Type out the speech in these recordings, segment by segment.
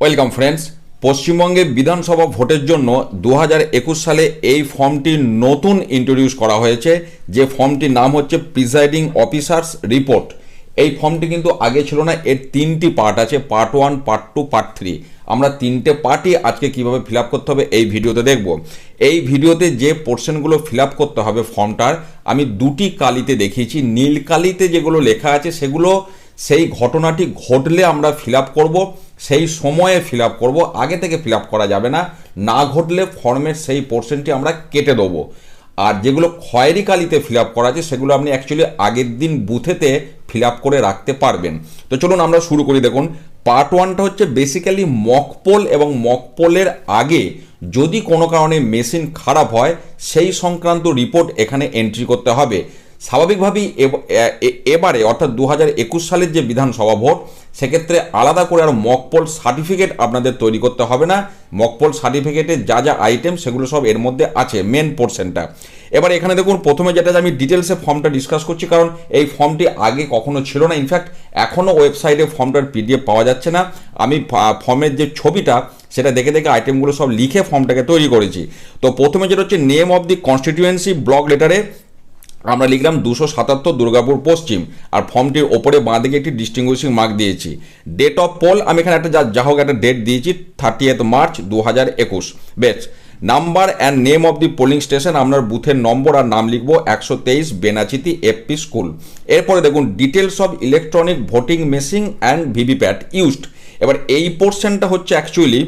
Welcome friends. পশ্চিমবঙ্গে বিধানসভা ভোটের জন্য 2021 সালে এই ফর্মটি নতুন ইন্ট্রোডিউস করা হয়েছে, যে ফর্মটির নাম হচ্ছে প্রিসাইডিং অফিসার্স রিপোর্ট। এই ফর্মটি কিন্তু আগে ছিল না। এর তিনটি পার্ট আছে, পার্ট 1, পার্ট 2, পার্ট 3। আমরা তিনটে পার্টই আজকে কিভাবে ফিল আপ করতে হবে এই ভিডিওতে দেখব। এই ভিডিওতে যে পোর্শনগুলো ফিল আপ করতে হবে ফর্মটার আমি দুটি কালিতে দেখিয়েছি। নীল কালিতে যেগুলো লেখা আছে সেগুলো সেই ঘটনাটি ঘটলে আমরা ফিল আপ করবো, সেই সময়ে ফিল আপ করবো, আগে থেকে ফিল আপ করা যাবে না। না ঘটলে ফর্মের সেই পোর্শনটি আমরা কেটে দেবো। আর যেগুলো খয়েরি কালিতে ফিল আপ করা আছে সেগুলো আপনি অ্যাকচুয়ালি আগের দিন বুথেতে ফিল আপ করে রাখতে পারবেন। তো চলুন আমরা শুরু করি। দেখুন, পার্ট 1টা হচ্ছে বেসিক্যালি মকপোল, এবং মকপোলের আগে যদি কোনো কারণে মেশিন খারাপ হয় সেই সংক্রান্ত রিপোর্ট এখানে এন্ট্রি করতে হবে। স্বাভাবিকভাবেই এবারে অর্থাৎ 2021 সালের যে বিধানসভা ভোট, সেক্ষেত্রে আলাদা করে আর মকপোল সার্টিফিকেট আপনাদের তৈরি করতে হবে না। মকপোল সার্টিফিকেটে যা যা আইটেম সেগুলো সব এর মধ্যে আছে, মেন পোর্শনটা। এবার এখানে দেখুন, প্রথমে যেটা আমি ডিটেলসে ফর্মটা ডিসকাস করছি, কারণ এই ফর্মটি আগে কখনো ছিল না। ইনফ্যাক্ট এখনও ওয়েবসাইটে ফর্মটার পিডিএফ পাওয়া যাচ্ছে না। আমি ফর্মের যে ছবিটা সেটা দেখে দেখে আইটেমগুলো সব লিখে ফর্মটাকে তৈরি করেছি। তো প্রথমে যেটা হচ্ছে name of the constituency, block লেটারে আমরা লিখলাম 277 দুর্গাপুর পশ্চিম, আর ফর্মটির ওপরে বাঁ দিকে একটি ডিস্টিংগুইশিং মার্ক দিয়েছি। ডেট অফ পোল আমি এখানে একটা যা হোক একটা ডেট দিয়েছি, 30 মার্চ 2021। বেশ। Number and name of the polling station, আপনার বুথের নম্বর আর নাম লিখবো 123 বেনাচিতি এফপি স্কুল। এরপরে দেখুন details of electronic voting machine and VVPAT used. এবার এই পোর্শনটা হচ্ছে অ্যাকচুয়ালি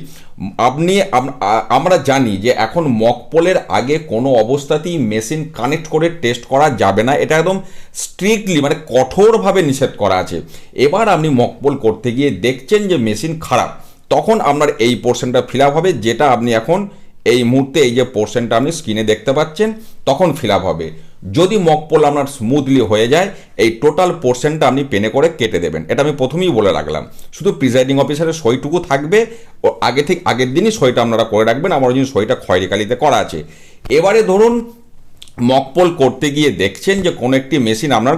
আমরা জানি যে এখন মকপোলের আগে কোনো অবস্থাতেই মেশিন কানেক্ট করে টেস্ট করা যাবে না। এটা একদম স্ট্রিক্টলি মানে কঠোরভাবে নিষেধ করা আছে। এবার আপনি মকপোল করতে গিয়ে দেখছেন যে মেশিন খারাপ, তখন আপনার এই পোর্শনটা ফিল আপ হবে, যেটা আপনি এখন এই মুহূর্তে এই যে পোর্শনটা আপনি স্ক্রিনে দেখতে পাচ্ছেন তখন ফিল আপ হবে। যদি মকপোল আপনার স্মুথলি হয়ে যায়, এই টোটাল পোর্শনটা আপনি পেনে করে কেটে দেবেন। এটা আমি প্রথমেই বলে রাখলাম। শুধু প্রিসাইডিং অফিসারের সইটুকু থাকবে, ও আগের দিনই সইটা আপনারা করে রাখবেন। আমার যদি সইটা খয়েরি কালিতে করা আছে। এবারে ধরুন মকপোল করতে গিয়ে দেখছেন যে কোনো একটি মেশিন আপনার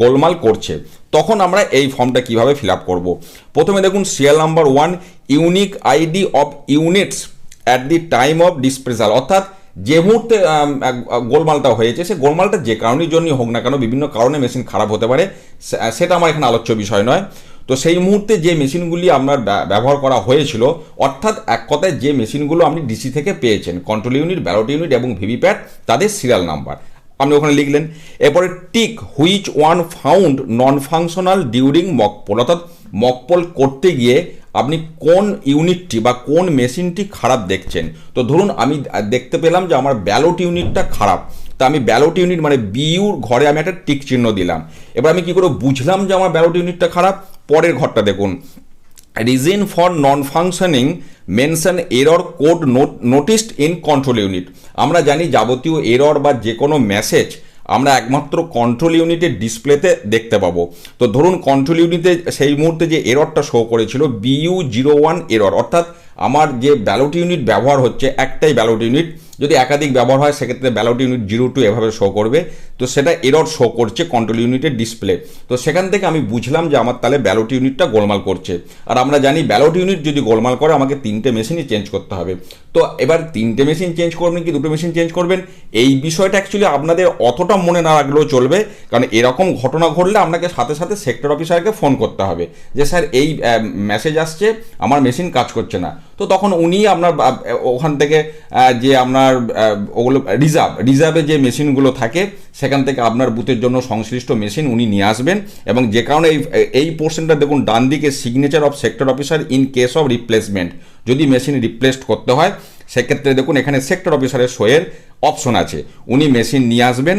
গোলমাল করছে, তখন আমরা এই ফর্মটা কিভাবে ফিল আপ করবো। প্রথমে দেখুন serial number 1, unique ID of units at the time of disposal, অর্থাৎ যে মুহূর্তে গোলমালটা হয়েছে সে গোলমালটা যে কারণের জন্যই হোক না কেন, বিভিন্ন কারণে মেশিন খারাপ হতে পারে, সেটা আমার এখানে আলোচ্য বিষয় নয়। তো সেই মুহূর্তে যে মেশিনগুলি আপনার ব্যবহার করা হয়েছিল, অর্থাৎ এক কথায় যে মেশিনগুলো আপনি ডিসি থেকে পেয়েছেন, কন্ট্রোল ইউনিট, ব্যালট ইউনিট এবং ভিভিপ্যাট, তাদের সিরিয়াল নাম্বার আপনি ওখানে লিখলেন। এরপরে tick which one found non functional during mock poll, অর্থাৎ মকপোল করতে গিয়ে আপনি কোন ইউনিটটি বা কোন মেশিনটি খারাপ দেখছেন। তো ধরুন আমি দেখতে পেলাম যে আমার ব্যালট ইউনিটটা খারাপ, তা আমি ব্যালট ইউনিট মানে বিইউর ঘরে আমি একটা টিক চিহ্ন দিলাম। এবার আমি কি করে বুঝলাম যে আমার ব্যালট ইউনিটটা খারাপ? পরের ঘরটা দেখুন, reason for non functioning mention error code noticed in control unit. আমরা জানি যাবতীয় এরর বা যে কোনো মেসেজ আমরা একমাত্র কন্ট্রোল ইউনিটের ডিসপ্লেতে দেখতে পাবো। তো ধরুন কন্ট্রোল ইউনিটে সেই মুহূর্তে যে এররটা শো করেছিল BU01 এরর, অর্থাৎ আমার যে ব্যালট ইউনিট ব্যবহার হচ্ছে একটাই ব্যালট ইউনিট, যদি একাধিক ব্যবহার হয় সেক্ষেত্রে ব্যালট ইউনিট 02 এভাবে শো করবে। তো সেটা এরর শো করছে কন্ট্রোল ইউনিটের ডিসপ্লে। তো সেখান থেকে আমি বুঝলাম যে আমার তাহলে ব্যালট ইউনিটটা গোলমাল করছে। আর আমরা জানি ব্যালট ইউনিট যদি গোলমাল করে আমাকে 3টে মেশিনই চেঞ্জ করতে হবে। তো এবার 3টে মেশিন চেঞ্জ করবেন কি 2টো মেশিন চেঞ্জ করবেন, এই বিষয়টা অ্যাকচুয়ালি আপনাদের অতটা মনে না রাখলেও চলবে, কারণ এরকম ঘটনা ঘটলে আপনাকে সাথে সাথে সেক্টর অফিসারকে ফোন করতে হবে যে স্যার এই মেসেজ আসছে, আমার মেশিন কাজ করছে না। তো তখন উনি আপনার ওখান থেকে যে আপনার ওগুলো রিজার্ভে যে মেশিনগুলো থাকে সেখান থেকে আপনার বুথের জন্য সংশ্লিষ্ট মেশিন উনি নিয়ে আসবেন। এবং যে কারণে এই পোর্শনটা দেখুন ডান দিকে signature of sector officer in case of replacement, যদি মেশিন রিপ্লেসড করতে হয় সেক্ষেত্রে দেখুন এখানে সেক্টর অফিসারের সইয়ের অপশন আছে, উনি মেশিন নিয়ে আসবেন।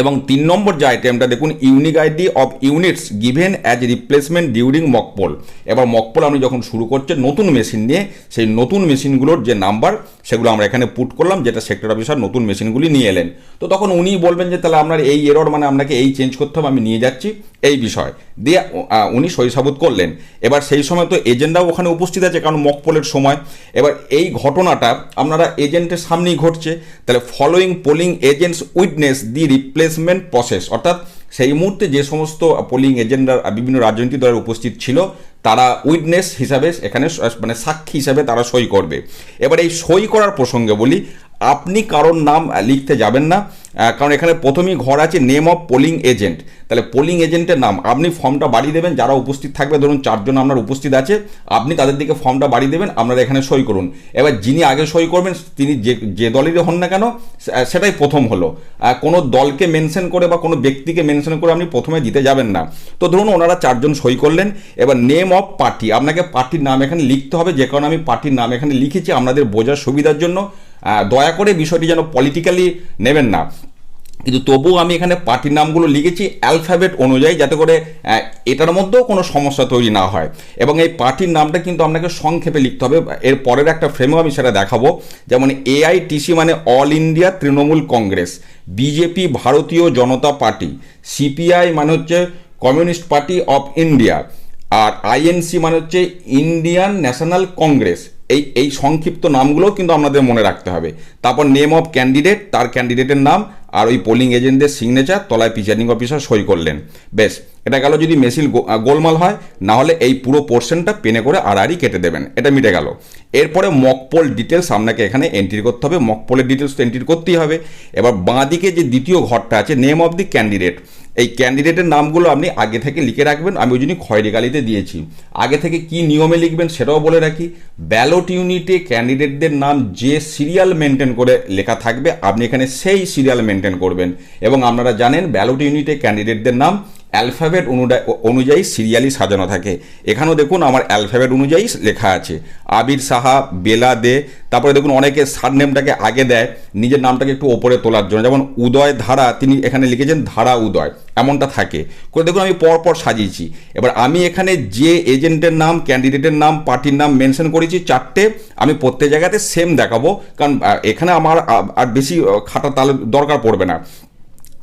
এবং 3 নম্বর যে আইটেমটা দেখুন unique ID of units given as replacement during mock poll. এবার মকপোল আপনি যখন শুরু করছেন নতুন মেশিন নিয়ে, সেই নতুন মেশিনগুলোর যে নাম্বার সেগুলো আমরা এখানে পুট করলাম, যেটা সেক্টর অফিসার নতুন মেশিনগুলি নিয়ে এলেন। তো তখন উনি বলবেন যে তাহলে আপনার এই এরর মানে আপনাকে এই চেঞ্জ করতে হবে, আমি নিয়ে যাচ্ছি এই বিষয় দিয়ে উনি সই সাবুত করলেন। এবার সেই সময় তো এজেন্টরাও ওখানে উপস্থিত আছে, কারণ মকপোলের সময়। এবার এই ঘটনাটা আপনারা এজেন্টের সামনেই ঘটছে, তাহলে following polling agents witness the replacement process, অর্থাৎ সেই মুহূর্তে যে সমস্ত পোলিং এজেন্টরা বিভিন্ন রাজনৈতিক দলের উপস্থিত ছিল তারা উইটনেস হিসাবে এখানে মানে সাক্ষী হিসাবে তারা সই করবে। এবার এই সই করার প্রসঙ্গে বলি, আপনি কারোর নাম লিখতে যাবেন না, কারণ এখানে প্রথমেই ঘর আছে নেম অফ পোলিং এজেন্ট। তাহলে পোলিং এজেন্টের নাম আপনি ফর্মটা বাড়িয়ে দেবেন, যারা উপস্থিত থাকবে ধরুন 4 জন আপনার উপস্থিত আছে, আপনি তাদের দিকে ফর্মটা বাড়িয়ে দেবেন, আপনারা এখানে সই করুন। এবার যিনি আগে সই করবেন তিনি যে দলেরই হন না কেন সেটাই প্রথম হলো, কোনো দলকে মেনশন করে বা কোনো ব্যক্তিকে মেনশন করে আপনি প্রথমে দিতে যাবেন না। তো ধরুন ওনারা 4 জন সই করলেন। এবার নেম অফ পার্টি, আপনাকে পার্টির নাম এখানে লিখতে হবে, যে কারণে আমি পার্টির নাম এখানে লিখেছি আপনাদের বোঝার সুবিধার জন্য। দয়া করে বিষয়টি যেন পলিটিক্যালি নেবেন না, কিন্তু তবুও আমি এখানে পার্টির নামগুলো লিখেছি অ্যালফাবেট অনুযায়ী, যাতে করে এটার মধ্যেও কোনো সমস্যা তৈরি না হয়। এবং এই পার্টির নামটা কিন্তু আপনাকে সংক্ষেপে লিখতে হবে। এর পরের একটা ফ্রেমেও আমি সেটা দেখাবো। যেমন এআইটিসি মানে all India Trinamool Congress, BJP Bharatiya Janata Party, CPI মানে হচ্ছে কমিউনিস্ট পার্টি অফ ইন্ডিয়া, আর আইএনসি মানে হচ্ছে ইন্ডিয়ান ন্যাশনাল কংগ্রেস। এই সংক্ষিপ্ত নামগুলো কিন্তু আপনাদের মনে রাখতে হবে। তারপর নেম অফ ক্যান্ডিডেট, তার ক্যান্ডিডেটের নাম, আর ওই পোলিং এজেন্টদের সিগনেচার, তলায় প্রিসাইডিং অফিসার সই করলেন। বেশ, এটা গেল যদি মেশিন গোলমাল হয়, না হলে এই পুরো পোর্শনটা পেনে করে আড়াআড়ি কেটে দেবেন, এটা মিটে গেল। এরপরে মকপোল ডিটেলস আপনাকে এখানে এন্ট্রি করতে হবে, মকপোলের ডিটেলস তো এন্ট্রি করতেই হবে। এবার বাঁ দিকে যে দ্বিতীয় ঘরটা আছে নেম অফ দি ক্যান্ডিডেট, এই ক্যান্ডিডেটের নামগুলো আপনি আগে থেকে লিখে রাখবেন। আমি ওই জন্য খয়েরি কালিতে দিয়েছি। আগে থেকে কি নিয়মে লিখবেন সেটাও বলে রাখি। ব্যালট ইউনিটে ক্যান্ডিডেটদের নাম যে সিরিয়াল মেনটেন করে লেখা থাকবে আপনি এখানে সেই সিরিয়াল মেনটেন করবেন। এবং আপনারা জানেন ব্যালট ইউনিটে ক্যান্ডিডেটদের নাম অ্যালফাবেট অনুযায়ী সিরিয়ালি সাজানো থাকে। এখানেও দেখুন আমার অ্যালফাবেট অনুযায়ী লেখা আছে, আবির সাহা, বেলা দে। তারপরে দেখুন অনেকে সারনেমটাকে আগে দেয় নিজের নামটাকে একটু ওপরে তোলার জন্য, যেমন উদয় ধারা, তিনি এখানে লিখেছেন ধারা উদয়, এমনটা থাকে করে দেখুন আমি পরপর সাজিয়েছি। এবার আমি এখানে যে এজেন্টের নাম, ক্যান্ডিডেটের নাম, পার্টির নাম মেনশন করেছি 4টে, আমি প্রত্যেক জায়গাতে সেম দেখাবো, কারণ এখানে আমার আর বেশি খাটা তাহলে দরকার পড়বে না।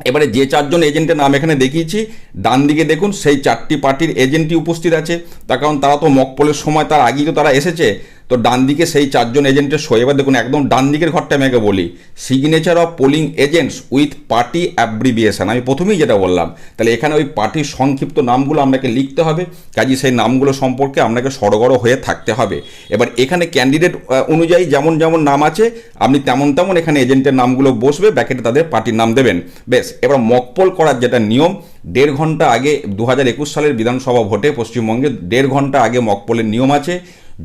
এবারে যে 4 জন এজেন্টের নাম এখানে দেখিয়েছি, ডান দিকে দেখুন সেই 4টি পার্টির এজেন্টই উপস্থিত আছে, তার কারণ তারা তো মকপোলের সময় তার আগেই তো তারা এসেছে। তো ডান দিকে সেই 4 জন এজেন্টের সই। এবার দেখুন একদম ডান দিকের ঘরটা আমি আগে বলি, signature of polling agents with party abbreviation, আমি প্রথমেই যেটা বললাম। তাহলে এখানে ওই পার্টির সংক্ষিপ্ত নামগুলো আপনাকে লিখতে হবে, কাজেই সেই নামগুলো সম্পর্কে আপনাকে সড়গড় হয়ে থাকতে হবে। এবার এখানে ক্যান্ডিডেট অনুযায়ী যেমন যেমন নাম আছে আপনি তেমন তেমন এখানে এজেন্টের নামগুলো বসবে, ব্যাকেটে তাদের পার্টির নাম দেবেন। বেশ, এবার মকপোল করার যেটা নিয়ম, 1.5 ঘন্টা আগে 2021 সালের বিধানসভা ভোটে পশ্চিমবঙ্গে 1.5 ঘন্টা আগে মকপোলের নিয়ম আছে।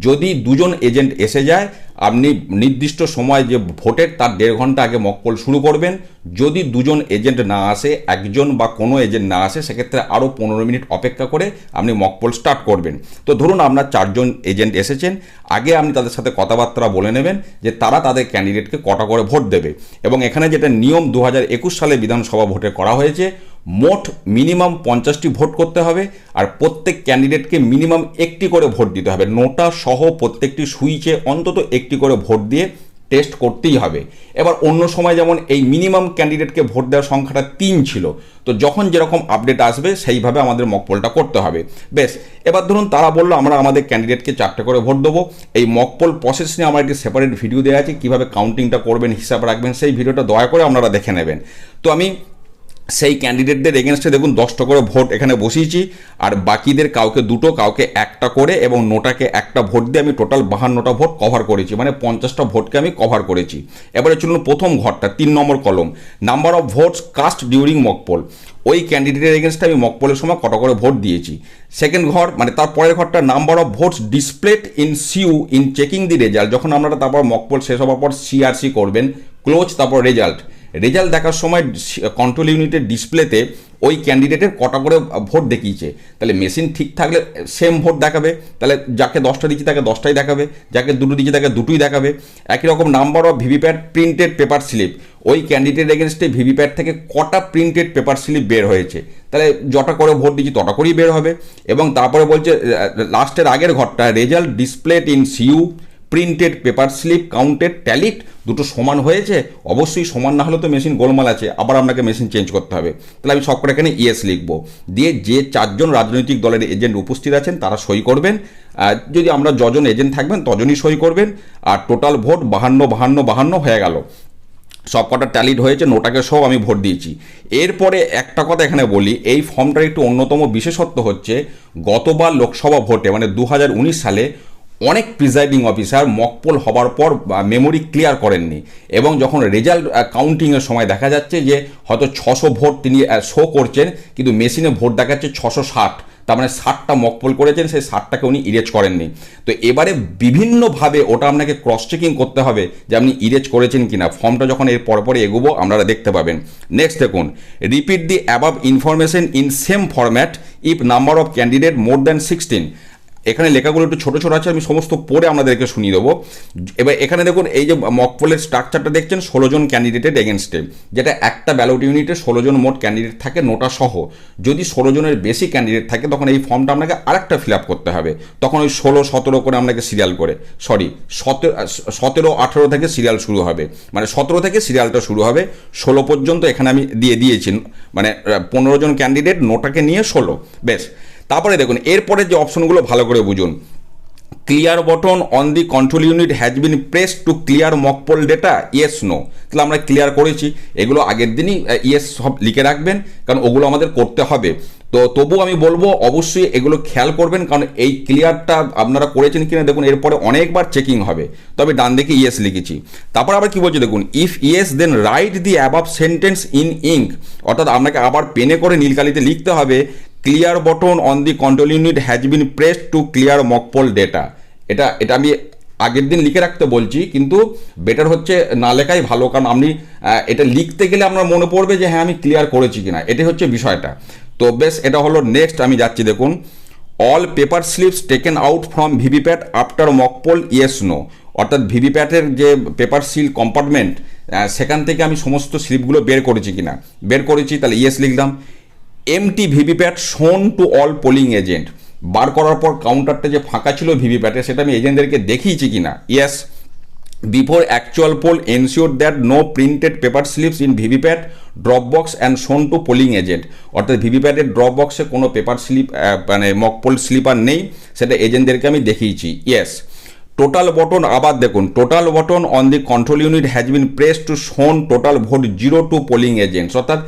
যদি 2 জন এজেন্ট এসে যায় আপনি নির্দিষ্ট সময় যে ভোটের তার 1.5 ঘন্টা আগে মকপোল শুরু করবেন। যদি 2 জন এজেন্ট না আসে, 1 জন বা কোনো এজেন্ট না আসে, সেক্ষেত্রে আরও 15 মিনিট অপেক্ষা করে আপনি মকপোল স্টার্ট করবেন। তো ধরুন আপনার 4 জন এজেন্ট এসেছেন, আগে আপনি তাদের সাথে কথাবার্তা বলে নেবেন যে তারা তাদের ক্যান্ডিডেটকে কটা করে ভোট দেবে। এবং এখানে যেটা নিয়ম 2021 সালে বিধানসভা ভোটে করা হয়েছে, মোট মিনিমাম 50টি ভোট করতে হবে, আর প্রত্যেক ক্যান্ডিডেটকে মিনিমাম 1টি করে ভোট দিতে হবে। নোটা সহ প্রত্যেকটি সুইচে অন্তত 1টি করে ভোট দিয়ে টেস্ট করতেই হবে। এবার অন্য সময় যেমন এই মিনিমাম ক্যান্ডিডেটকে ভোট দেওয়ার সংখ্যাটা 3 ছিল, তো যখন যেরকম আপডেট আসবে সেইভাবে আমাদের মকপোলটা করতে হবে। বেশ, এবার ধরুন তারা বললো আমরা আমাদের ক্যান্ডিডেটকে 4টে করে ভোট দেবো। এই মকপোল প্রসেস নিয়ে আমার একটি সেপারেট ভিডিও দেওয়া আছে, কীভাবে কাউন্টিংটা করবেন, হিসাব রাখবেন, সেই ভিডিওটা দয়া করে আপনারা দেখে নেবেন। তো আমি সেই ক্যান্ডিডেটদের এগেনস্টে দেখুন 10টা করে ভোট এখানে বসিয়েছি, আর বাকিদের কাউকে 2টো, কাউকে 1টা করে, এবং নোটাকে 1টা ভোট দিয়ে আমি টোটাল 52টা ভোট কভার করেছি, মানে 50টা ভোটকে আমি কভার করেছি। এবারে চলুন প্রথম ঘরটা, 3 নম্বর কলম, number of votes cast during mock poll. ওই ক্যান্ডিডেটের এগেনস্টে আমি মকপোলের সময় কত করে ভোট দিয়েছি। সেকেন্ড ঘর মানে তার পরের ঘরটা, number of votes displayed in CU in checking the result. যখন আপনারা তারপর মকপোল শেষ হওয়ার পর সিআরসি করবেন, ক্লোজ, তারপর রেজাল্ট দেখার সময় কন্ট্রোল ইউনিটের ডিসপ্লেতে ওই ক্যান্ডিডেটের কটা করে ভোট দেখিয়েছে। তাহলে মেশিন ঠিক থাকলে সেম ভোট দেখাবে, তাহলে যাকে 10টা দিচ্ছে তাকে 10টাই দেখাবে, যাকে 2টো দিচ্ছে তাকে 2টোই দেখাবে। একই রকম number of VVPAT printed paper slip, ওই ক্যান্ডিডেট এগেনস্টে ভিভিপ্যাট থেকে কটা প্রিন্টেড পেপার স্লিপ বের হয়েছে, তাহলে যটা করে ভোট দিচ্ছি তটা করেই বের হবে। এবং তারপরে বলছে লাস্টের আগের ঘরটা, result displayed in C U printed paper slip counted tallied, দুটো সমান হয়েছে। অবশ্যই সমান না হলে তো মেশিন গোলমাল আছে, আবার আপনাকে মেশিন চেঞ্জ করতে হবে। তাহলে আমি সবকটা এখানে ইয়েস লিখবো, দিয়ে যে 4 জন রাজনৈতিক দলের এজেন্ট উপস্থিত আছেন তারা সই করবেন। যদি আমরা যজন এজেন্ট থাকবেন তজনই সই করবেন। আর টোটাল ভোট 52 হয়ে গেল। সব কটা ট্যালিড হয়েছে, নোটাকে সহ আমি ভোট দিয়েছি। এরপরে একটা কথা এখানে বলি, এই ফর্মটার একটু অন্যতম বিশেষত্ব হচ্ছে গতবার লোকসভা ভোটে মানে 2019 সালে অনেক প্রিজাইডিং অফিসার মকপোল হবার পর মেমোরি ক্লিয়ার করেননি, এবং যখন রেজাল্ট কাউন্টিংয়ের সময় দেখা যাচ্ছে যে হয়তো 600 ভোট তিনি শো করছেন, কিন্তু মেশিনে ভোট দেখাচ্ছে 660, তার মানে 60টা মকপোল করেছেন, সেই 60টাকে উনি ইরেজ করেননি। তো এবারে বিভিন্নভাবে ওটা আপনাকে ক্রস চেকিং করতে হবে যে আপনি ইরেজ করেছেন কিনা। ফর্মটা যখন এর পরে এগোবো আপনারা দেখতে পাবেন। নেক্সট দেখুন, repeat the above information in same format if number of candidate more than 16। এখানে লেখাগুলো একটু ছোটো ছোটো আছে, আমি সমস্ত পড়ে আপনাদেরকে শুনিয়ে দেবো। এবার এখানে দেখুন, এই যে মকপোলের স্ট্রাকচারটা দেখছেন, 16 জন ক্যান্ডিডেটের এগেনস্টে, যেটা একটা ব্যালট ইউনিটে 16 জন মোট ক্যান্ডিডেট থাকে, নোটা সহ। যদি 16 জনের বেশি ক্যান্ডিডেট থাকে তখন এই ফর্মটা আপনাকে আরেকটা ফিল আপ করতে হবে, তখন ওই 16, 17 করে আপনাকে সিরিয়াল করে, 17, 18 থেকে সিরিয়াল শুরু হবে, মানে 17 থেকে সিরিয়ালটা শুরু হবে, 16 পর্যন্ত এখানে আমি দিয়েছি, মানে 15 জন ক্যান্ডিডেট, নোটাকে নিয়ে 16। বেশ, তারপরে দেখুন এরপরে যে অপশনগুলো ভালো করে বুঝুন। Clear button on the control unit has been press to clear mock poll data, yes no. তাহলে আমরা ক্লিয়ার করেছি, এগুলো আগের দিনই ইয়েস সব লিখে রাখবেন, কারণ ওগুলো আমাদের করতে হবে। তো তবু আমি বলবো অবশ্যই এগুলো খেয়াল করবেন, কারণ এই ক্লিয়ারটা আপনারা করেছেন কিনা দেখুন, এরপরে অনেকবার চেকিং হবে। তবে ডান দিকে ইয়েস লিখেছি। তারপর আবার কি বলছে দেখুন, if yes then write the above sentence in ink, অর্থাৎ আপনাকে আবার পেনে করে নীলকালিতে লিখতে হবে, clear button on the control unit has been pressed to clear mock poll data. এটা আমি আগের দিন লিখে রাখতে বলছি, কিন্তু বেটার হচ্ছে না লেখাই ভালো, কারণ আপনি এটা লিখতে গেলে আপনার মনে পড়বে যে হ্যাঁ আমি ক্লিয়ার করেছি কিনা, এটাই হচ্ছে বিষয়টা। তো বেশ, এটা হলো। নেক্সট আমি যাচ্ছি, দেখুন all paper slips taken out from VVPAT after mock poll, yes no. অর্থাৎ ভিভিপ্যাটের যে পেপার সিল কম্পার্টমেন্ট, সেখান থেকে আমি সমস্ত স্লিপগুলো বের করেছি কিনা, বের করেছি, তাহলে ইয়েস লিখলাম। Empty VVPAT shown to all polling agent, বার করার পর কাউন্টারটা যে ফাঁকা ছিল ভিভিপ্যাটে, সেটা আমি এজেন্টদেরকে দেখিয়েছি কিনা, yes. Before actual poll ensure that no printed paper slips in VVPAT drop box and shown to polling agent, অর্থাৎ ভিভিপ্যাটের ড্রপ বক্সে কোনো পেপার স্লিপ মানে মকপোল স্লিপার নেই, সেটা এজেন্টদেরকে আমি দেখিয়েছি, ইয়েস। টোটাল বটন, আবার দেখুন, total button on the control unit has been press to shown total vote 0 to polling agents, অর্থাৎ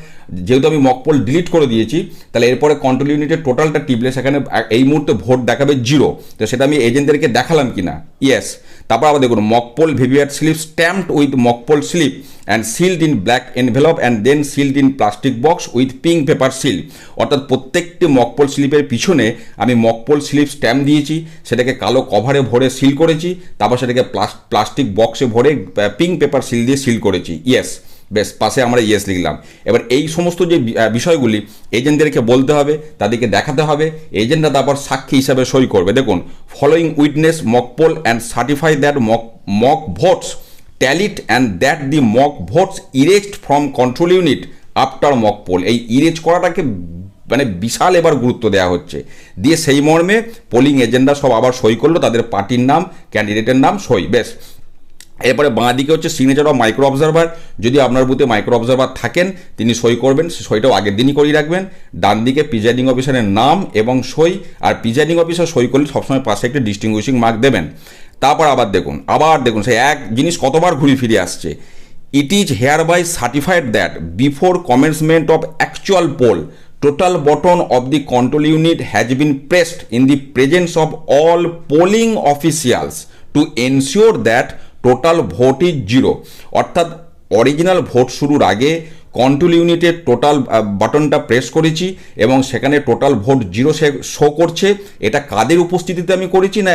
যেহেতু আমি মকপোল ডিলিট করে দিয়েছি, তাহলে এরপরে কন্ট্রোল ইউনিটের টোটালটা টিপলে সেখানে এই মুহূর্তে ভোট দেখাবে 0, তো সেটা আমি এজেন্টদেরকে দেখালাম কিনা, ইয়েস। তারপর আবার দেখুন, mock poll VVPAT slip stamped with mock poll slip and sealed in black envelope and then sealed in plastic box with pink paper seal, অর্থাৎ প্রত্যেকটি মকপোল স্লিপের পিছনে আমি মকপোল স্লিপ স্ট্যাম্প দিয়েছি, সেটাকে কালো কভারে ভরে সিল করেছি, তারপর সেটাকে প্লাস্টিক বক্সে ভরে পিঙ্ক পেপার সিল দিয়ে সিল করেছি, ইয়েস। বেশ, পাশে আমরা ইয়েস লিখলাম। এবার এই সমস্ত যে বিষয়গুলি এজেন্টদেরকে বলতে হবে, তাদেরকে দেখাতে হবে, এজেন্টরা তারপর সাক্ষী হিসাবে সই করবে। দেখুন, following witness mock poll and certify that mock votes tallied and that the mock votes erased from control unit after mock poll. এই ইরেজ করাটাকে মানে বিশাল এবার গুরুত্ব দেওয়া হচ্ছে, দিয়ে সেই মর্মে পোলিং এজেন্টরা সব আবার সই করলো, তাদের পার্টির নাম, ক্যান্ডিডেটের নাম, সই। বেশ, এরপরে বাঁ দিকে হচ্ছে সিগনেচার অফ মাইক্রো অবজারভার, যদি আপনার বুথে মাইক্রো অবজারভার থাকেন তিনি সই করবেন, সইটাও আগের দিনই করিয়ে রাখবেন। ডান দিকে প্রিজাইডিং অফিসারের নাম এবং সই, আর প্রিজাইডিং অফিসার সই করলে সবসময় পাশে একটি ডিস্টিংগুইশিং মার্ক দেবেন। তারপর আবার দেখুন সেই এক জিনিস কতবার ঘুরে ফিরে আসছে, it is here by certified that before commencement of actual poll total button of the control unit has been pressed in the presence of all polling officials to ensure that total vote is 0, অর্থাৎ original vote শুরুর আগে control ইউনিটের total বাটনটা press করেছি এবং সেখানে total vote 0 show করছে। এটা কাদের উপস্থিতিতে আমি করেছি, না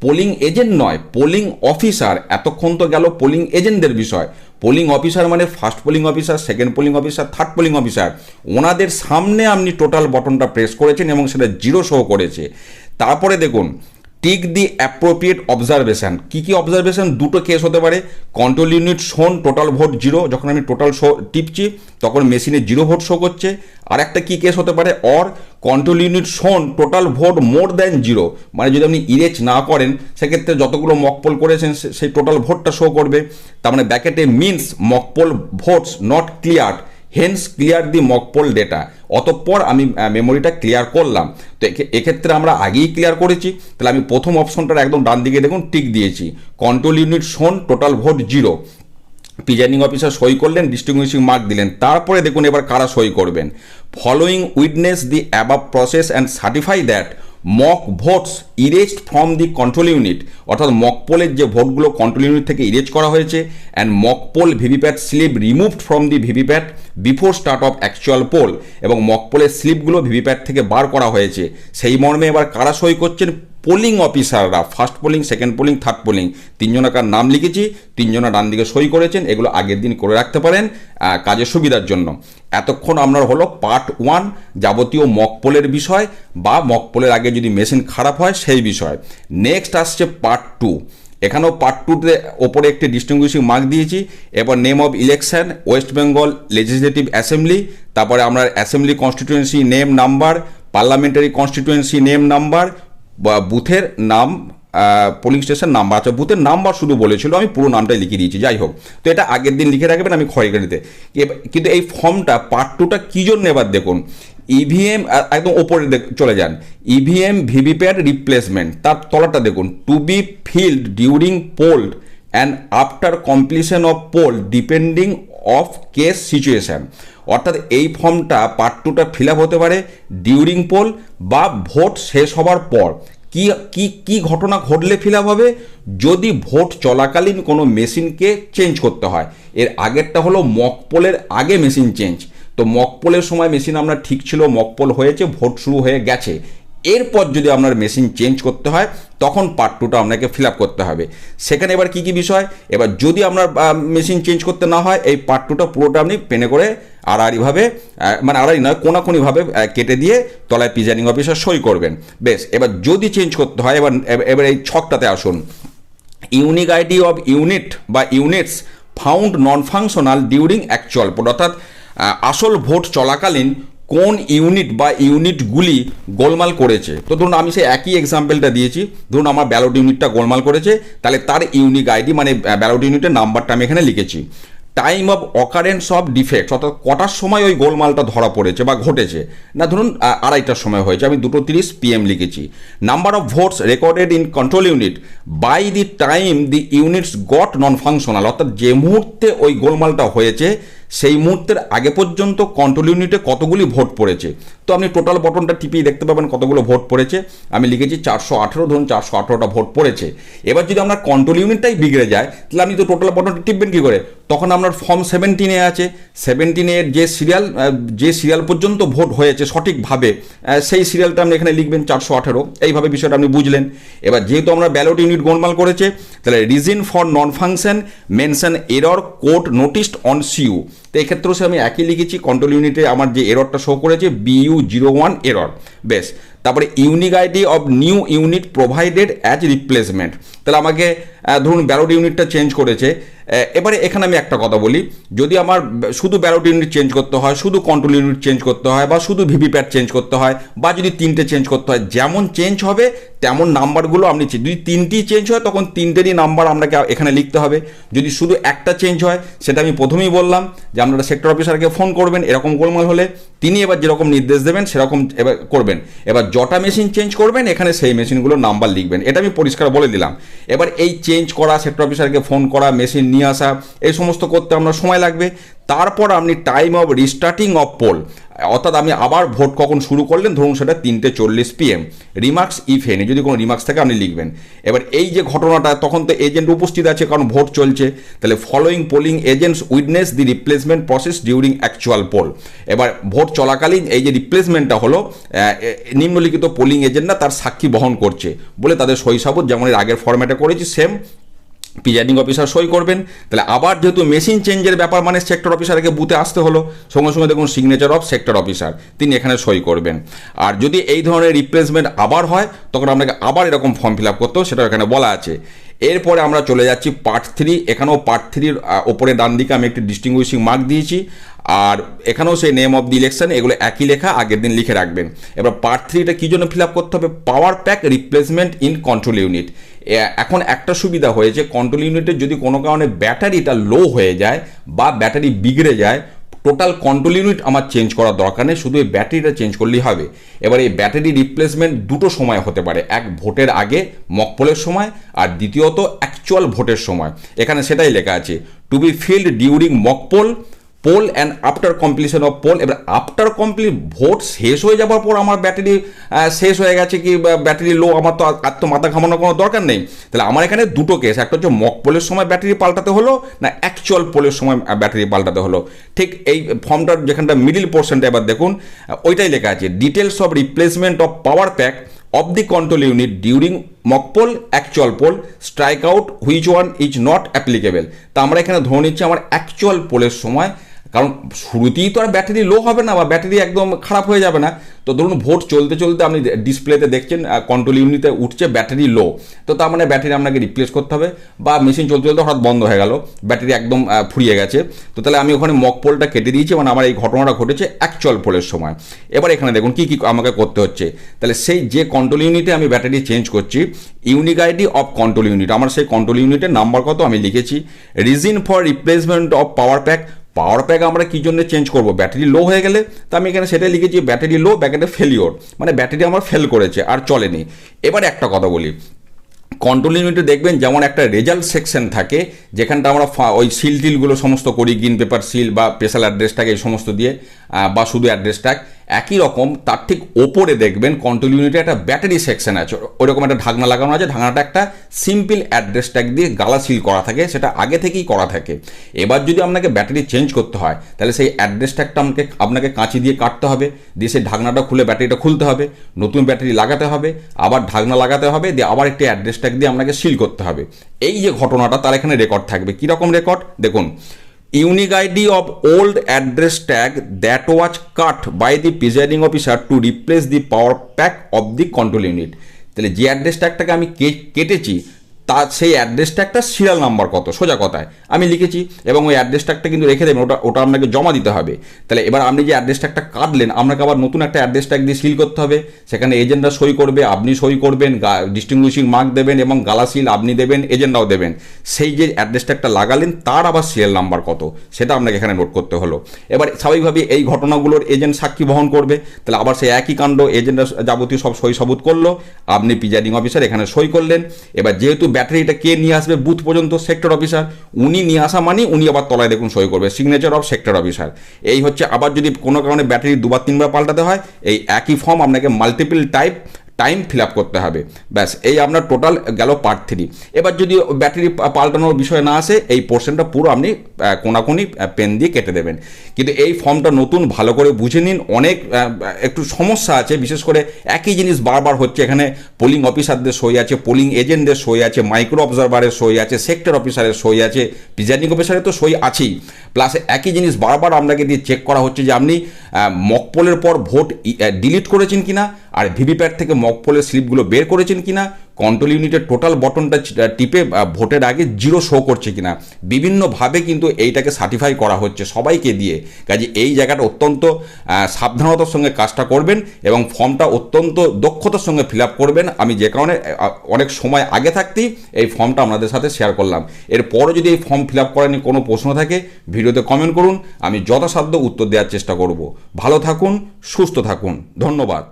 পোলিং এজেন্ট নয়, পোলিং অফিসার। এতক্ষণ তো গেল পোলিং এজেন্টদের বিষয়, পোলিং অফিসার মানে first polling officer, second polling officer, third polling officer, ওনাদের সামনে আপনি টোটাল বটনটা প্রেস করেছেন এবং সেটা 0 শো করেছে। তারপরে দেখুন, টিক দি অ্যাপ্রোপ্রিয়েট অবজারভেশন। কী কী অবজারভেশন? দুটো কেস হতে পারে, control unit shown total vote 0, যখন আমি টোটাল শো টিপছি তখন মেশিনে 0 ভোট শো করছে। আর একটা কী কেস হতে পারে, or control unit shown total vote more than 0, মানে যদি আপনি ইরেজ না করেন সেক্ষেত্রে যতগুলো মকপোল করেছেন সেই টোটাল ভোটটা শো করবে। তার মানে ব্যাকেটে means mock poll votes not clear, hence clear the mock poll data, অতঃপর আমি মেমোরিটা ক্লিয়ার করলাম। তো এক্ষেত্রে আমরা আগেই ক্লিয়ার করেছি, তাহলে আমি প্রথম অপশনটার একদম ডান দিকে দেখুন টিক দিয়েছি, control unit shown total vote 0। Presiding officer সই করলেন, ডিস্টিংগুইশিং মার্ক দিলেন। তারপরে দেখুন এবার কারা সই করবেন। Following witness the above process and certify that mock votes erased from the control unit, অর্থাৎ মক পোলের যে ভোটগুলো কন্ট্রোল ইউনিট থেকে ইরেজ করা হয়েছে, and mock poll VVPAT slip removed from the VVPAT before start of actual poll, এবং mock পোলের স্লিপগুলো ভিভিপ্যাট থেকে বার করা হয়েছে, সেই মর্মে এবার কারা সই করছেন? পোলিং অফিসাররা, first polling, second polling, third polling, তিনজনাকার নাম লিখেছি, তিনজনা ডান দিকে সই করেছেন। এগুলো আগের দিন করে রাখতে পারেন কাজের সুবিধার জন্য। এতক্ষণ আপনার হলো পার্ট 1 যাবতীয় মক পোলের বিষয় বা মক পোলের আগে যদি মেশিন খারাপ হয় সেই বিষয়। নেক্সট আসছে পার্ট 2। এখানেও পার্ট 2তে ওপরে একটি ডিস্টিংগুইশিং মার্ক দিয়েছি। এবার name of election, West Bengal legislative assembly, তারপরে আমরা assembly constituency name number, parliamentary constituency name number, বা বুথের নাম, পোলিং স্টেশন নাম্বার। আচ্ছা, বুথের নাম্বার শুধু বলেছিল, আমি পুরো নামটাই লিখে দিয়েছি। যাই হোক, তো এটা আগের দিন লিখে রাখবেন, আমি খয়কারিতে। কিন্তু এই ফর্মটা পার্ট 2টা কী জন্য এবার দেখুন। ইভিএম একদম ওপরে চলে যান, ইভিএম ভিভিপ্যাট রিপ্লেসমেন্ট, তার তলাটা দেখুন, to be filled during polled and after completion of poll depending of case situation. অর্থাৎ এই ফর্মটা পার্ট 2টা ফিল আপ হতে পারে ডিউরিং পোল বা ভোট শেষ হবার পর। কি ঘটনা ঘটলে ফিল আপ হবে? যদি ভোট চলাকালীন কোনো মেশিনকে চেঞ্জ করতে হয়। এর আগেরটা হলো মক পোলের আগে মেশিন চেঞ্জ। তো মক পোলের সময় মেশিন আপনার ঠিক ছিল, মক পোল হয়েছে, ভোট শুরু হয়ে গেছে, এরপর যদি আপনার মেশিন চেঞ্জ করতে হয় তখন পার্ট 2টা আপনাকে ফিল আপ করতে হবে। সেখানে এবার কী কী বিষয়, এবার যদি আপনার মেশিন চেঞ্জ করতে না হয়, এই পার্ট 2টা পুরোটা আপনি পেনে করে আড়াআড়িভাবে, মানে আড়াআড়ি নয়, কোনাকুনিভাবে কেটে দিয়ে তলায় প্রিজাইডিং অফিসার সই করবেন। বেশ, এবার যদি চেঞ্জ করতে হয়, এবার এই ছকটাতে আসুন। ইউনিক আইডি অফ ইউনিট বা units found non functional during actual poll, অর্থাৎ আসল ভোট চলাকালীন কোন ইউনিট বা ইউনিটগুলি গোলমাল করেছে। তো ধরুন আমি সেই একই এক্সাম্পলটা দিয়েছি, ধরুন আমার ব্যালট ইউনিটটা গোলমাল করেছে, তাহলে তার ইউনিক আইডি মানে ব্যালট ইউনিটের নাম্বারটা আমি এখানে লিখেছি। Time of occurrence of defects, অর্থাৎ কটার সময় ওই গোলমালটা ধরা পড়েছে বা ঘটেছে, না ধরুন 2:30টার সময় হয়েছে, আমি 2:30 PM লিখেছি। Number of votes recorded in control unit by the time the units got non functional, অর্থাৎ যে মুহূর্তে ওই গোলমালটা হয়েছে সেই মুহূর্তের আগে পর্যন্ত কন্ট্রোল ইউনিটে কতগুলি ভোট পড়েছে। তো আপনি টোটাল বটনটা টিপিয়ে দেখতে পাবেন কতগুলো ভোট পড়েছে। আমি লিখেছি 418, ধরুন 418টা ভোট পড়েছে। এবার যদি আপনার কন্ট্রোল ইউনিটটাই বিগড়ে যায়, তাহলে আপনি তো টোটাল বটনটা টিপবেন কী করে? তখন আপনার ফর্ম 17 আছে, 17 যে সিরিয়াল পর্যন্ত ভোট হয়েছে সঠিকভাবে, সেই সিরিয়ালটা আপনি এখানে লিখবেন 418। এইভাবে বিষয়টা আপনি বুঝলেন। এবার যেহেতু আমরা ব্যালট ইউনিট গোলমাল করেছে, তাহলে reason for non function mention error code noticed on CU. তো এক্ষেত্রেও সে আমি একই লিখেছি, কন্ট্রোল ইউনিটে আমার যে এররটা শো করেছে BU01 এরর। বেশ, তারপরে unique ID of new unit provided as replacement, তাহলে আমাকে ধরুন ব্যালট ইউনিটটা চেঞ্জ করেছে। এবারে এখানে আমি একটা কথা বলি, যদি আমার শুধু ব্যালট ইউনিট চেঞ্জ করতে হয়, শুধু কন্ট্রোল ইউনিট চেঞ্জ করতে হয়, বা শুধু ভিভিপ্যাট চেঞ্জ করতে হয়, বা যদি 3টে চেঞ্জ করতে হয়, যেমন চেঞ্জ হবে তেমন নাম্বারগুলো আপনি, যদি 3টি চেঞ্জ হয় তখন 3টেরই নাম্বার আপনাকে এখানে লিখতে হবে। যদি শুধু একটা চেঞ্জ হয়, সেটা আমি প্রথমেই বললাম যে আপনারা সেক্টর অফিসারকে ফোন করবেন এরকম গোলমাল হলে, তিনি এবার যেরকম নির্দেশ দেবেন সেরকম এবার করবেন। এবার যটা মেশিন চেঞ্জ করবেন এখানে সেই মেশিনগুলোর নাম্বার লিখবেন, এটা আমি পরিষ্কার বলে দিলাম। এবার এই চেঞ্জ করা, সেক্টর অফিসারকে ফোন করা, মেশিন নিয়ে আসা, এই সমস্ত করতে আপনার সময় লাগবে। তারপর আপনি time of restarting of poll, অর্থাৎ আপনি আবার ভোট কখন শুরু করলেন, ধরুন সেটা 3:40 PM। রিমার্কস ইফ এনি, যদি কোনো রিমার্কস থাকে আপনি লিখবেন। এবার এই যে ঘটনাটা, তখন তো এজেন্ট উপস্থিত আছে কারণ ভোট চলছে, তাহলে following polling agents witness the replacement process during actual poll. এবার ভোট চলাকালীন এই যে রিপ্লেসমেন্টটা হলো, নিম্নলিখিত পোলিং এজেন্টরা তার সাক্ষী বহন করছে বলে তাদের সই সাবুত, যেমন এর আগের ফরম্যাটে করেছি সেম প্রিজাইডিং অফিসার সই করবেন। তাহলে আবার যেহেতু মেশিন চেঞ্জের ব্যাপার, মানে সেক্টর অফিসারকে বুথে আসতে হলো, সঙ্গে সঙ্গে দেখুন সিগনেচার অফ সেক্টর অফিসার, তিনি এখানে সই করবেন। আর যদি এই ধরনের রিপ্লেসমেন্ট আবার হয় তখন আপনাকে আবার এরকম ফর্ম ফিল আপ করতেও, সেটা এখানে বলা আছে। এরপরে আমরা চলে যাচ্ছি পার্ট 3। এখানেও পার্ট 3-র ওপরে ডান দিকে আমি একটি ডিস্টিংগুইশিং মার্ক দিয়েছি, আর এখানেও সেই নেম অফ দি ইলেকশন, এগুলো একই লেখা, আগের দিন লিখে রাখবেন। এবার পার্ট 3টা কী জন্য ফিল আপ করতে হবে? Power pack replacement in control unit. এখন একটা সুবিধা হয়েছে, কন্ট্রোল ইউনিটের যদি কোনো কারণে ব্যাটারিটা লো হয়ে যায় বা ব্যাটারি বিগড়ে যায়, টোটাল কন্ট্রোল ইউনিট আমার চেঞ্জ করার দরকার নেই, শুধু এই ব্যাটারিটা চেঞ্জ করলেই হবে। এবার এই ব্যাটারি রিপ্লেসমেন্ট দুটো সময় হতে পারে, এক ভোটের আগে মক পোলের সময়, আর দ্বিতীয়ত অ্যাকচুয়াল ভোটের সময়, এখানে সেটাই লেখা আছে, to be filled during mock poll and after completion of poll. এবার আফটার কমপ্লিট ভোট শেষ হয়ে যাওয়ার পর আমার ব্যাটারি শেষ হয়ে গেছে কি ব্যাটারি লো, আমার তো আর তো মাথা ঘামানোর কোনো দরকার নেই। তাহলে আমার এখানে দুটো কেস, একটা হচ্ছে মক পোলের সময় ব্যাটারি পাল্টাতে হলো না অ্যাকচুয়াল পোলের সময় ব্যাটারি পাল্টাতে হলো। ঠিক এই ফর্মটার যেখানটা মিডিল পোর্শনটা এবার দেখুন, ওইটাই লেখা আছে, details of replacement of power pack of the control unit during mock poll, actual poll, strike out which one is not applicable। তা আমরা এখানে ধরে নিচ্ছি আমার অ্যাকচুয়াল পোলের সময়, কারণ শুরুতেই তো আর ব্যাটারি লো হবে না বা ব্যাটারি একদম খারাপ হয়ে যাবে না। তো ধরুন ভোট চলতে চলতে আপনি ডিসপ্লেতে দেখছেন কন্ট্রোল ইউনিটে উঠছে ব্যাটারি লো, তো তার মানে ব্যাটারি আপনাকে রিপ্লেস করতে হবে, বা মেশিন চলতে চলতে হঠাৎ বন্ধ হয়ে গেল, ব্যাটারি একদম ফুরিয়ে গেছে। তো তাহলে আমি ওখানে মক পোলটা কেটে দিয়েছি, মানে আমার এই ঘটনাটা ঘটেছে অ্যাকচুয়াল পোলের সময়। এবার এখানে দেখুন কী কী আমাকে করতে হচ্ছে। তাহলে সেই যে কন্ট্রোল ইউনিটে আমি ব্যাটারি চেঞ্জ করছি, unique ID of control unit, আমার সেই কন্ট্রোল ইউনিটের নাম্বার কত আমি লিখেছি, reason for replacement of power pack, power pack আমরা কী জন্য চেঞ্জ করবো, ব্যাটারি লো হয়ে গেলে, তো আমি এখানে সেটাই লিখেছি ব্যাটারি লো ব্যাকেটে ফেলিওর, মানে ব্যাটারি আমার ফেল করেছে আর চলেনি। এবার একটা কথা বলি, কন্ট্রোল ইউনিটে দেখবেন যেমন একটা রেজাল্ট সেকশন থাকে, যেখানটা আমরা ওই সিল টিলগুলো সমস্ত করি, গ্রিন পেপার সিল বা স্পেশাল অ্যাড্রেস ট্যাগ এই সমস্ত দিয়ে, বা শুধু অ্যাড্রেস ট্যাগ, একই রকম তার ঠিক ওপরে দেখবেন কন্ট্রোল ইউনিটে একটা ব্যাটারি সেকশন আছে, ওইরকম একটা ঢাকনা লাগানো আছে, ঢাকনাটা একটা সিম্পল অ্যাড্রেস ট্যাগ দিয়ে গালা সিল করা থাকে, সেটা আগে থেকেই করা থাকে। এবার যদি আপনাকে ব্যাটারি চেঞ্জ করতে হয়, তাহলে সেই অ্যাড্রেস ট্যাগটা আপনাকে কাঁচি দিয়ে কাটতে হবে, দিয়ে সেই ঢাকনাটা খুলে ব্যাটারিটা খুলতে হবে, নতুন ব্যাটারি লাগাতে হবে, আবার ঢাকনা লাগাতে হবে, দিয়ে আবার একটি অ্যাড্রেস ট্যাগ দিয়ে আপনাকে সিল করতে হবে। এই যে ঘটনাটা তার এখানে রেকর্ড থাকবে। কীরকম রেকর্ড দেখুন, unique ID of old address tag that was cut by the presiding officer to replace the power pack of the control unit। তাহলে যে অ্যাড্রেস ট্যাগটাকে আমি কেটেছি তার সেই অ্যাড্রেস ট্যাগটা সিরিয়াল নাম্বার কত, সোজা কথায় আমি লিখেছি, এবং ওই অ্যাড্রেস ট্যাগটা কিন্তু রেখে দেবেন, ওটা আপনাকে জমা দিতে হবে। তাহলে এবার আপনি যে অ্যাড্রেস ট্যাগটা কাটলেন, আপনাকে আবার নতুন একটা অ্যাড্রেস ট্যাগ দিয়ে সিল করতে হবে, সেখানে এজেন্টরা সই করবে, আপনি সই করবেন, ডিস্টিংগুইশিং মার্ক দেবেন, এবং গালা সিল আপনি দেবেন, এজেন্টরাও দেবেন। সেই যে অ্যাড্রেস ট্যাগটা লাগালেন তার আবার সিরিয়াল নাম্বার কত, সেটা আপনাকে এখানে নোট করতে হলো। এবার স্বাভাবিকভাবে এই ঘটনাগুলোর এজেন্ট সাক্ষী বহন করবে, তাহলে আবার সেই একই কাণ্ড, এজেন্টরা যাবতীয় সব সই সাবুত করলো, আপনি প্রিজাইডিং অফিসার এখানে সই করলেন। এবার যেহেতু ব্যাটারিটা কে নিয়ে আসবে বুথ পর্যন্ত, সেক্টর অফিসার, উনি নিয়ে আসা মানে উনি আবার তলায় দেখুন সই করবে, সিগনেচার অফ সেক্টর অফিসার। এই হচ্ছে, আবার যদি কোনো কারণে ব্যাটারি দুবার তিনবার পাল্টাতে হয়, এই একই ফর্ম আপনাকে মাল্টিপল টাইম ফিল আপ করতে হবে। ব্যাস, এই আপনার টোটাল গেল পার্ট 3। এবার যদি ব্যাটারি পাল্টানোর বিষয় না আসে, এই পোর্শনটা পুরো আপনি কোনাকুনি পেন দিয়ে কেটে দেবেন। কিন্তু এই ফর্মটা নতুন, ভালো করে বুঝে নিন, অনেক একটু সমস্যা আছে, বিশেষ করে একই জিনিস বারবার হচ্ছে। এখানে পোলিং অফিসারদের সই আছে, পোলিং এজেন্টদের সই আছে, মাইক্রো অবজারভারের সই আছে, সেক্টর অফিসারের সই আছে, প্রিজাইডিং অফিসারের তো সই আছেই, প্লাস একই জিনিস বারবার আপনাকে দিয়ে চেক করা হচ্ছে যে আপনি মক পোলের পর ভোট ডিলিট করেছেন কিনা, আর ভিভিপ্যাট থেকে মক পোলের স্লিপগুলো বের করেছেন কিনা, কন্ট্রোল ইউনিটের টোটাল বটনটা টিপে ভোটের আগে 0 শো করছে কিনা, বিভিন্নভাবে কিন্তু এইটাকে সার্টিফাই করা হচ্ছে সবাইকে দিয়ে। কাজে এই জায়গাটা অত্যন্ত সাবধানতার সঙ্গে কাজটা করবেন, এবং ফর্মটা অত্যন্ত দক্ষতার সঙ্গে ফিল আপ করবেন। আমি যে কারণে অনেক সময় আগে থাকতেই এই ফর্মটা আপনাদের সাথে শেয়ার করলাম। এরপরও যদি এই ফর্ম ফিল আপ করা নিয়ে কোনো প্রশ্ন থাকে, ভিডিওতে কমেন্ট করুন, আমি যথাসাধ্য উত্তর দেওয়ার চেষ্টা করব। ভালো থাকুন, সুস্থ থাকুন, ধন্যবাদ।